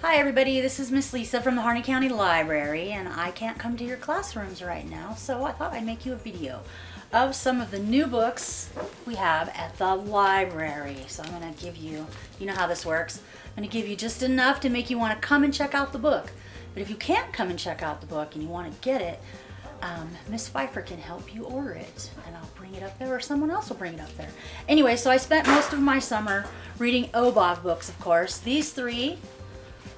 Hi everybody, this is Miss Lisa from the Harney County Library, and I can't come to your classrooms right now, so I thought I'd make you a video of some of the new books we have at the library. So I'm going to give you, you know how this works, I'm going to give you just enough to make you want to come and check out the book. But if you can't come and check out the book and you want to get it, Miss Pfeiffer can help you order it, and I'll bring it up there, or someone else will bring it up there. Anyway, so I spent most of my summer reading OBOV books, of course. These three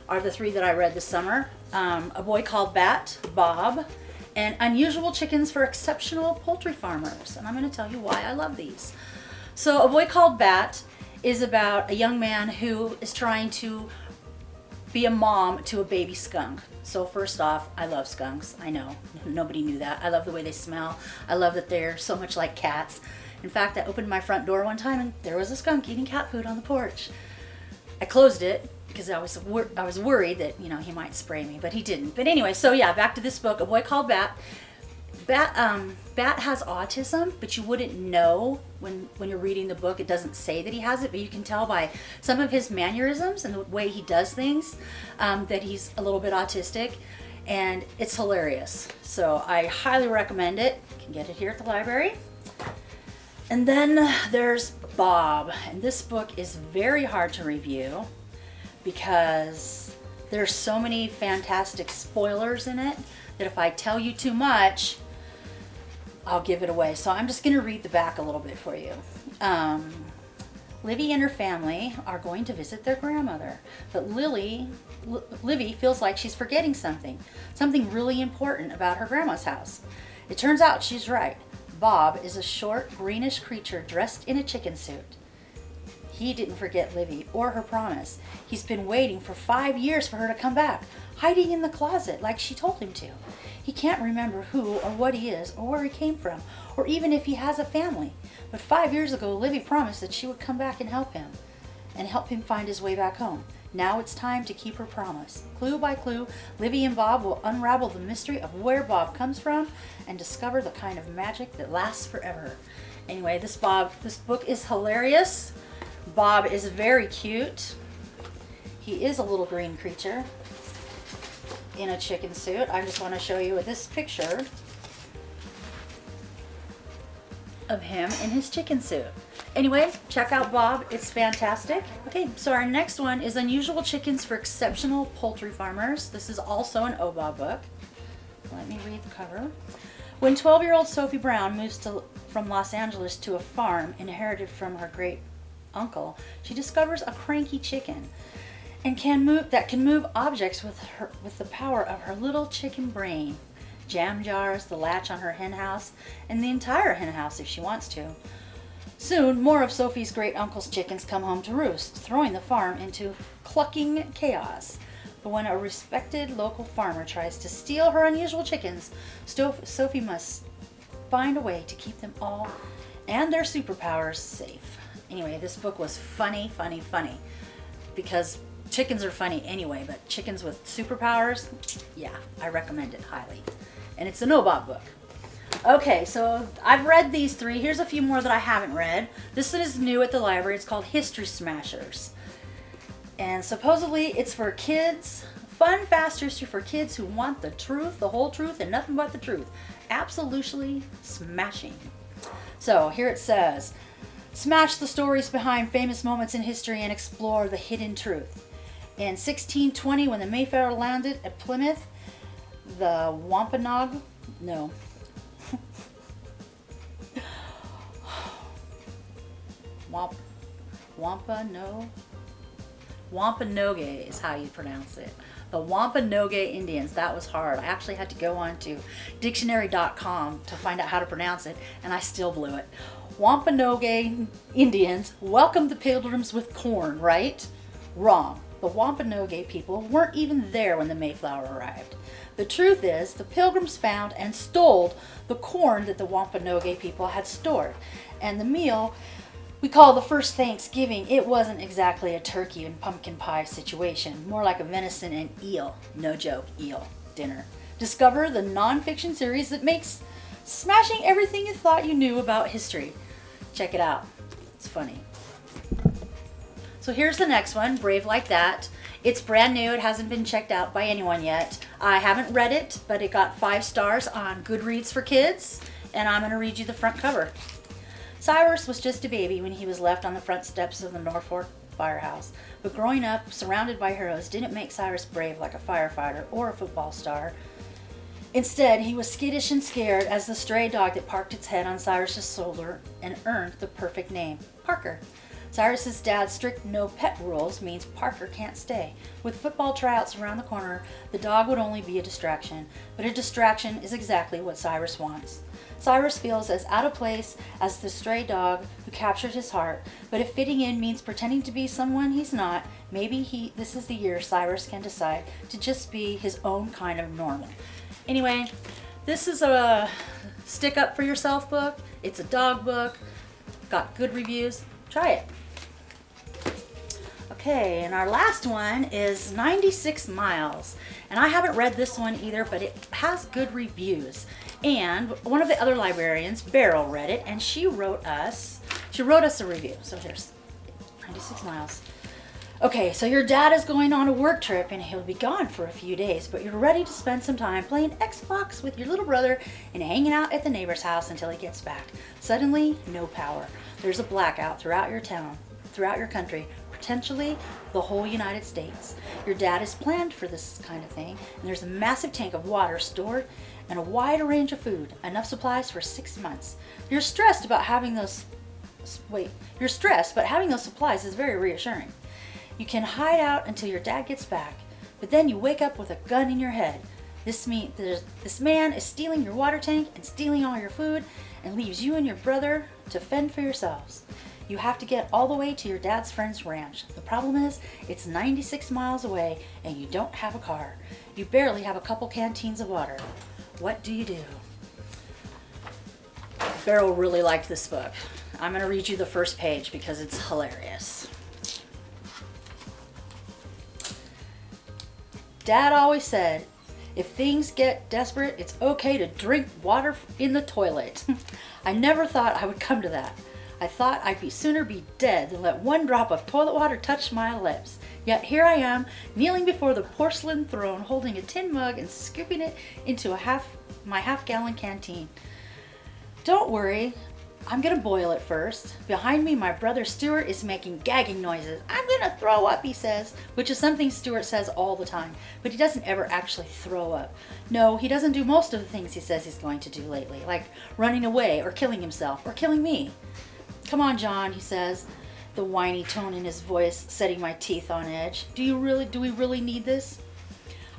are the three that I read this summer. A Boy Called Bat, Bob, and Unusual Chickens for Exceptional Poultry Farmers. And I'm going to tell you why I love these. So A Boy Called Bat is about a young man who is trying to be a mom to a baby skunk. So first off, I love skunks. I know, nobody knew that. I love the way they smell. I love that they're so much like cats. In fact, I opened my front door one time and there was a skunk eating cat food on the porch. I closed it because I was worried that, you know, he might spray me, but he didn't. But anyway, so yeah, back to this book, A Boy Called Bat. Bat has autism, but you wouldn't know when you're reading the book. It doesn't say that he has it, but you can tell by some of his mannerisms and the way he does things that he's a little bit autistic, and it's hilarious. So I highly recommend it. You can get it here at the library. And then there's Bob, and this book is very hard to review because there's so many fantastic spoilers in it that if I tell you too much, I'll give it away. So I'm just going to read the back a little bit for you. Livy and her family are going to visit their grandmother, but Livy feels like she's forgetting something really important about her grandma's house. It turns out she's right. Bob is a short, greenish creature dressed in a chicken suit. He didn't forget Livy or her promise. He's been waiting for 5 years for her to come back, hiding in the closet like she told him to. He can't remember who or what he is or where he came from, or even if he has a family. But 5 years ago, Livy promised that she would come back and help him find his way back home. Now it's time to keep her promise. Clue by clue, Livy and Bob will unravel the mystery of where Bob comes from and discover the kind of magic that lasts forever. Anyway, this book is hilarious. Bob is very cute. He is a little green creature in a chicken suit. I just want to show you this picture of him in his chicken suit. Anyway, check out Bob. It's fantastic. Okay, so our next one is Unusual Chickens for Exceptional Poultry Farmers. This is also an OBOV book. Let me read the cover. When 12-year-old Sophie Brown moves from Los Angeles to a farm inherited from her great uncle, she discovers a cranky chicken and can move objects with the power of her little chicken brain. Jam jars, the latch on her hen house, and the entire hen house if she wants to. Soon, more of Sophie's great uncle's chickens come home to roost, throwing the farm into clucking chaos. But when a respected local farmer tries to steal her unusual chickens, Sophie must find a way to keep them all and their superpowers safe. Anyway, this book was funny, because chickens are funny anyway, but chickens with superpowers, yeah, I recommend it highly. And it's an OBOV book. Okay, so I've read these three. Here's a few more that I haven't read. This one is new at the library. It's called History Smashers. And supposedly it's for kids. Fun, fast history for kids who want the truth, the whole truth, and nothing but the truth. Absolutely smashing. So here it says, smash the stories behind famous moments in history and explore the hidden truth. In 1620, when the Mayflower landed at Plymouth, the Wampanoag is how you pronounce it. The Wampanoag Indians. That was hard. I actually had to go on to dictionary.com to find out how to pronounce it, and I still blew it. Wampanoag Indians welcomed the pilgrims with corn, right? Wrong. The Wampanoag people weren't even there when the Mayflower arrived. The truth is, the pilgrims found and stole the corn that the Wampanoag people had stored. And the meal we call the first Thanksgiving, it wasn't exactly a turkey and pumpkin pie situation, more like a venison and eel, no joke, eel dinner. Discover the nonfiction series that makes smashing everything you thought you knew about history. Check it out. It's funny. So here's the next one, Brave Like That. It's brand new. It hasn't been checked out by anyone yet. I haven't read it, but it got 5 stars on Goodreads for Kids, and I'm going to read you the front cover. Cyrus was just a baby when he was left on the front steps of the Norfolk firehouse, but growing up surrounded by heroes didn't make Cyrus brave like a firefighter or a football star. Instead, he was skittish and scared as the stray dog that parked its head on Cyrus's shoulder and earned the perfect name, Parker. Cyrus's dad's strict no pet rules means Parker can't stay. With football tryouts around the corner, the dog would only be a distraction, but a distraction is exactly what Cyrus wants. Cyrus feels as out of place as the stray dog who captured his heart, but if fitting in means pretending to be someone he's not, maybe this is the year Cyrus can decide to just be his own kind of normal. Anyway, this is a stick up for yourself book. It's a dog book. Got good reviews. Try it. Okay, and our last one is 96 Miles. And I haven't read this one either, but it has good reviews. And one of the other librarians, Beryl, read it, and she wrote us a review. So here's 96 Miles. Okay, so your dad is going on a work trip and he'll be gone for a few days, but you're ready to spend some time playing Xbox with your little brother and hanging out at the neighbor's house until he gets back. Suddenly, no power. There's a blackout throughout your town, throughout your country, potentially the whole United States. Your dad has planned for this kind of thing, and there's a massive tank of water stored and a wide range of food, enough supplies for 6 months. You're stressed, but having those supplies is very reassuring. You can hide out until your dad gets back, but then you wake up with a gun in your head. This man is stealing your water tank and stealing all your food and leaves you and your brother to fend for yourselves. You have to get all the way to your dad's friend's ranch. The problem is, it's 96 miles away and you don't have a car. You barely have a couple canteens of water. What do you do? Beryl really liked this book. I'm going to read you the first page because it's hilarious. Dad always said, if things get desperate, it's okay to drink water in the toilet. I never thought I would come to that. I thought I'd sooner be dead than let one drop of toilet water touch my lips. Yet here I am, kneeling before the porcelain throne, holding a tin mug and scooping it into my half-gallon canteen. Don't worry, I'm gonna boil it first. Behind me, my brother Stuart is making gagging noises. I'm gonna throw up, he says, which is something Stuart says all the time, but he doesn't ever actually throw up. No, he doesn't do most of the things he says he's going to do lately, like running away or killing himself or killing me. Come on, John, he says, the whiny tone in his voice setting my teeth on edge. Do we really need this?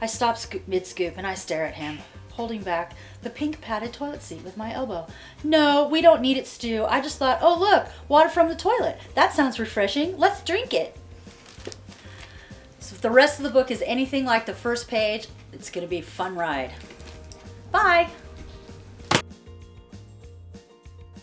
I stop mid-scoop and I stare at him, holding back the pink padded toilet seat with my elbow. No, we don't need it, Stu. I just thought, oh look, water from the toilet. That sounds refreshing. Let's drink it. So if the rest of the book is anything like the first page, it's going to be a fun ride. Bye.